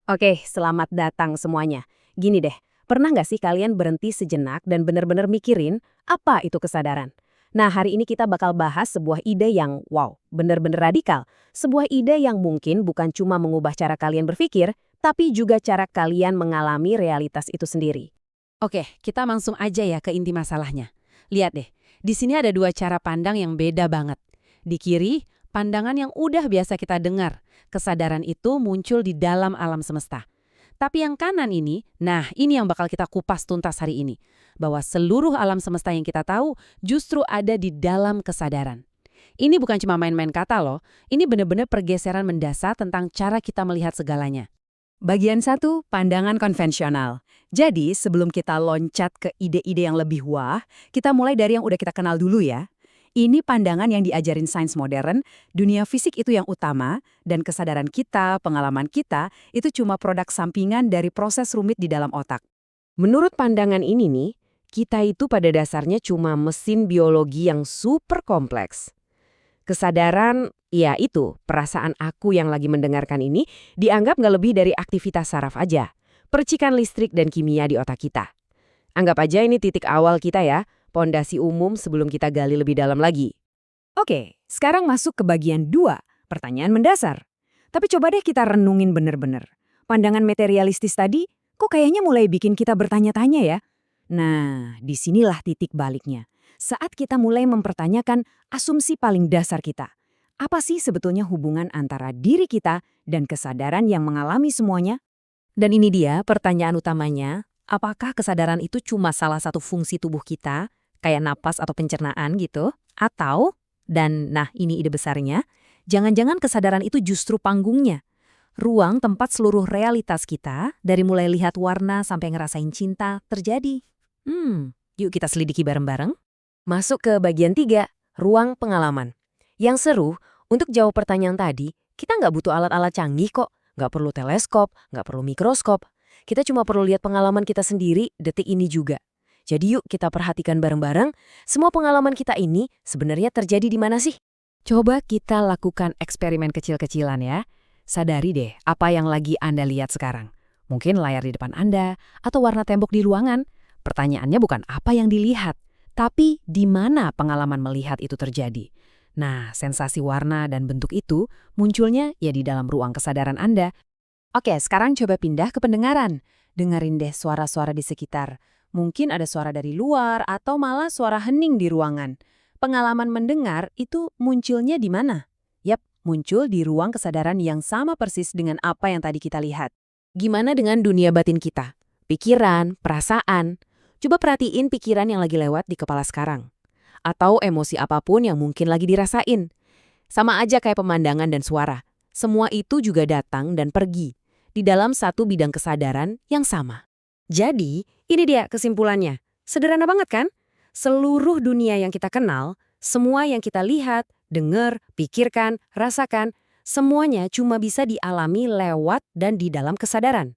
Oke, selamat datang semuanya. Gini deh, pernah nggak sih kalian berhenti sejenak dan benar-benar mikirin apa itu kesadaran? Nah, hari ini kita bakal bahas sebuah ide yang wow, benar-benar radikal. Sebuah ide yang mungkin bukan cuma mengubah cara kalian berpikir, tapi juga cara kalian mengalami realitas itu sendiri. Oke, kita langsung aja ya ke inti masalahnya. Lihat deh, di sini ada dua cara pandang yang beda banget. Di kiri, pandangan yang udah biasa kita dengar. Kesadaran itu muncul di dalam alam semesta. Tapi yang kanan ini, nah ini yang bakal kita kupas tuntas hari ini. Bahwa seluruh alam semesta yang kita tahu justru ada di dalam kesadaran. Ini bukan cuma main-main kata loh, ini benar-benar pergeseran mendasar tentang cara kita melihat segalanya. Bagian satu, pandangan konvensional. Jadi, sebelum kita loncat ke ide-ide yang lebih wah, kita mulai dari yang udah kita kenal dulu ya. Ini pandangan yang diajarin sains modern, dunia fisik itu yang utama, dan kesadaran kita, pengalaman kita, itu cuma produk sampingan dari proses rumit di dalam otak. Menurut pandangan ini nih, kita itu pada dasarnya cuma mesin biologi yang super kompleks. Kesadaran, ya itu, perasaan aku yang lagi mendengarkan ini, dianggap nggak lebih dari aktivitas saraf aja. Percikan listrik dan kimia di otak kita. Anggap aja ini titik awal kita ya, pondasi umum sebelum kita gali lebih dalam lagi. Oke, sekarang masuk ke bagian 2, pertanyaan mendasar. Tapi coba deh kita renungin bener-bener. Pandangan materialistis tadi, kok kayaknya mulai bikin kita bertanya-tanya ya? Nah, disinilah titik baliknya. Saat kita mulai mempertanyakan asumsi paling dasar kita. Apa sih sebetulnya hubungan antara diri kita dan kesadaran yang mengalami semuanya? Dan ini dia pertanyaan utamanya, apakah kesadaran itu cuma salah satu fungsi tubuh kita, kayak napas atau pencernaan gitu? Atau, dan nah ini ide besarnya, jangan-jangan kesadaran itu justru panggungnya. Ruang tempat seluruh realitas kita, dari mulai lihat warna sampai ngerasain cinta, terjadi. Yuk kita selidiki bareng-bareng. Masuk ke bagian 3, ruang pengalaman. Yang seru, untuk jawab pertanyaan tadi, kita nggak butuh alat-alat canggih kok. Nggak perlu teleskop, nggak perlu mikroskop. Kita cuma perlu lihat pengalaman kita sendiri detik ini juga. Jadi yuk kita perhatikan bareng-bareng, semua pengalaman kita ini sebenarnya terjadi di mana sih? Coba kita lakukan eksperimen kecil-kecilan ya. Sadari deh apa yang lagi Anda lihat sekarang. Mungkin layar di depan Anda, atau warna tembok di ruangan. Pertanyaannya bukan apa yang dilihat, tapi di mana pengalaman melihat itu terjadi. Nah, sensasi warna dan bentuk itu munculnya ya di dalam ruang kesadaran Anda. Oke, sekarang coba pindah ke pendengaran. Dengerin deh suara-suara di sekitar. Mungkin ada suara dari luar atau malah suara hening di ruangan. Pengalaman mendengar itu munculnya di mana? Yap, muncul di ruang kesadaran yang sama persis dengan apa yang tadi kita lihat. Gimana dengan dunia batin kita? Pikiran, perasaan. Coba perhatiin pikiran yang lagi lewat di kepala sekarang. Atau emosi apapun yang mungkin lagi dirasain. Sama aja kayak pemandangan dan suara. Semua itu juga datang dan pergi di dalam satu bidang kesadaran yang sama. Jadi, ini dia kesimpulannya. Sederhana banget kan? Seluruh dunia yang kita kenal, semua yang kita lihat, dengar, pikirkan, rasakan, semuanya cuma bisa dialami lewat dan di dalam kesadaran.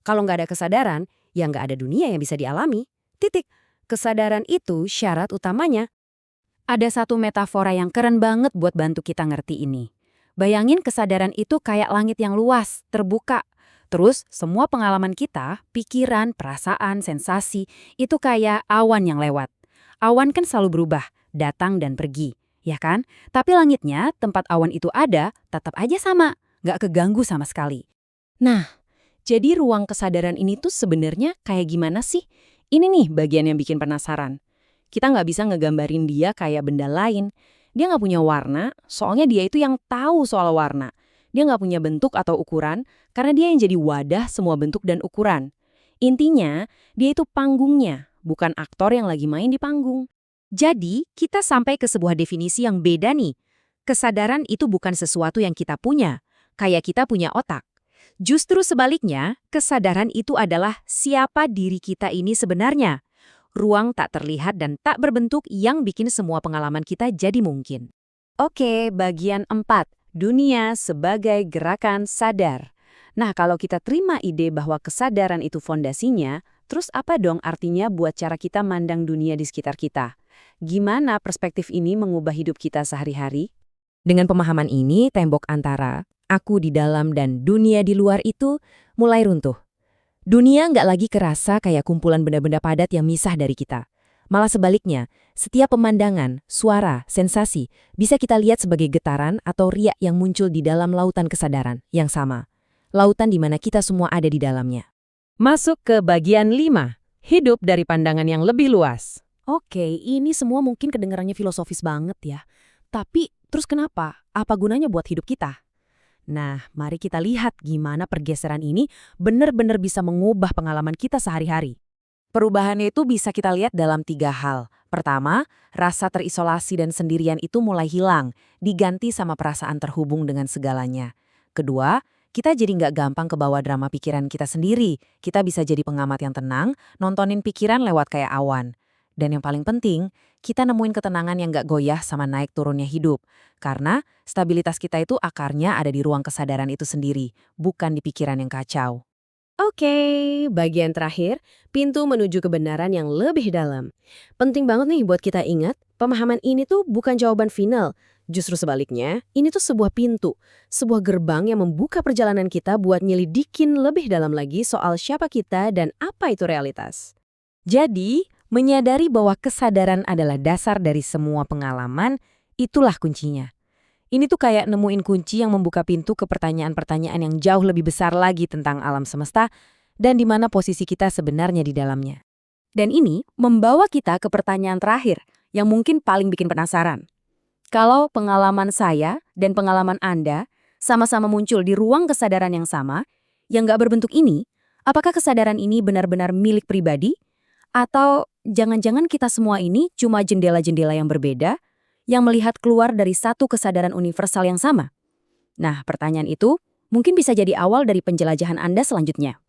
Kalau nggak ada kesadaran, ya nggak ada dunia yang bisa dialami. Titik. Kesadaran itu syarat utamanya. Ada satu metafora yang keren banget buat bantu kita ngerti ini. Bayangin kesadaran itu kayak langit yang luas, terbuka. Terus semua pengalaman kita, pikiran, perasaan, sensasi, itu kayak awan yang lewat. Awan kan selalu berubah, datang dan pergi, ya kan? Tapi langitnya, tempat awan itu ada, tetap aja sama, nggak keganggu sama sekali. Nah, jadi ruang kesadaran ini tuh sebenarnya kayak gimana sih? Ini nih bagian yang bikin penasaran. Kita nggak bisa ngegambarin dia kayak benda lain. Dia nggak punya warna, soalnya dia itu yang tahu soal warna. Dia nggak punya bentuk atau ukuran, karena dia yang jadi wadah semua bentuk dan ukuran. Intinya, dia itu panggungnya, bukan aktor yang lagi main di panggung. Jadi, kita sampai ke sebuah definisi yang beda nih. Kesadaran itu bukan sesuatu yang kita punya, kayak kita punya otak. Justru sebaliknya, kesadaran itu adalah siapa diri kita ini sebenarnya. Ruang tak terlihat dan tak berbentuk yang bikin semua pengalaman kita jadi mungkin. Oke, bagian 4. Dunia sebagai gerakan sadar. Nah, kalau kita terima ide bahwa kesadaran itu fondasinya, terus apa dong artinya buat cara kita mandang dunia di sekitar kita? Gimana perspektif ini mengubah hidup kita sehari-hari? Dengan pemahaman ini, tembok antara aku di dalam dan dunia di luar itu mulai runtuh. Dunia nggak lagi kerasa kayak kumpulan benda-benda padat yang misah dari kita. Malah sebaliknya, setiap pemandangan, suara, sensasi bisa kita lihat sebagai getaran atau riak yang muncul di dalam lautan kesadaran yang sama. Lautan di mana kita semua ada di dalamnya. Masuk ke bagian 5, hidup dari pandangan yang lebih luas. Oke, ini semua mungkin kedengarannya filosofis banget ya. Tapi, terus kenapa? Apa gunanya buat hidup kita? Nah, mari kita lihat gimana pergeseran ini benar-benar bisa mengubah pengalaman kita sehari-hari. Perubahannya itu bisa kita lihat dalam 3 hal. Pertama, rasa terisolasi dan sendirian itu mulai hilang, diganti sama perasaan terhubung dengan segalanya. Kedua, kita jadi nggak gampang kebawa drama pikiran kita sendiri. Kita bisa jadi pengamat yang tenang, nontonin pikiran lewat kayak awan. Dan yang paling penting, kita nemuin ketenangan yang nggak goyah sama naik turunnya hidup. Karena stabilitas kita itu akarnya ada di ruang kesadaran itu sendiri, bukan di pikiran yang kacau. Oke, bagian terakhir, pintu menuju kebenaran yang lebih dalam. Penting banget nih buat kita ingat, pemahaman ini tuh bukan jawaban final. Justru sebaliknya, ini tuh sebuah pintu, sebuah gerbang yang membuka perjalanan kita buat nyelidikin lebih dalam lagi soal siapa kita dan apa itu realitas. Jadi, menyadari bahwa kesadaran adalah dasar dari semua pengalaman, itulah kuncinya. Ini tuh kayak nemuin kunci yang membuka pintu ke pertanyaan-pertanyaan yang jauh lebih besar lagi tentang alam semesta dan di mana posisi kita sebenarnya di dalamnya. Dan ini membawa kita ke pertanyaan terakhir yang mungkin paling bikin penasaran. Kalau pengalaman saya dan pengalaman Anda sama-sama muncul di ruang kesadaran yang sama, yang nggak berbentuk ini, apakah kesadaran ini benar-benar milik pribadi? Atau jangan-jangan kita semua ini cuma jendela-jendela yang berbeda yang melihat keluar dari satu kesadaran universal yang sama? Nah, pertanyaan itu mungkin bisa jadi awal dari penjelajahan Anda selanjutnya.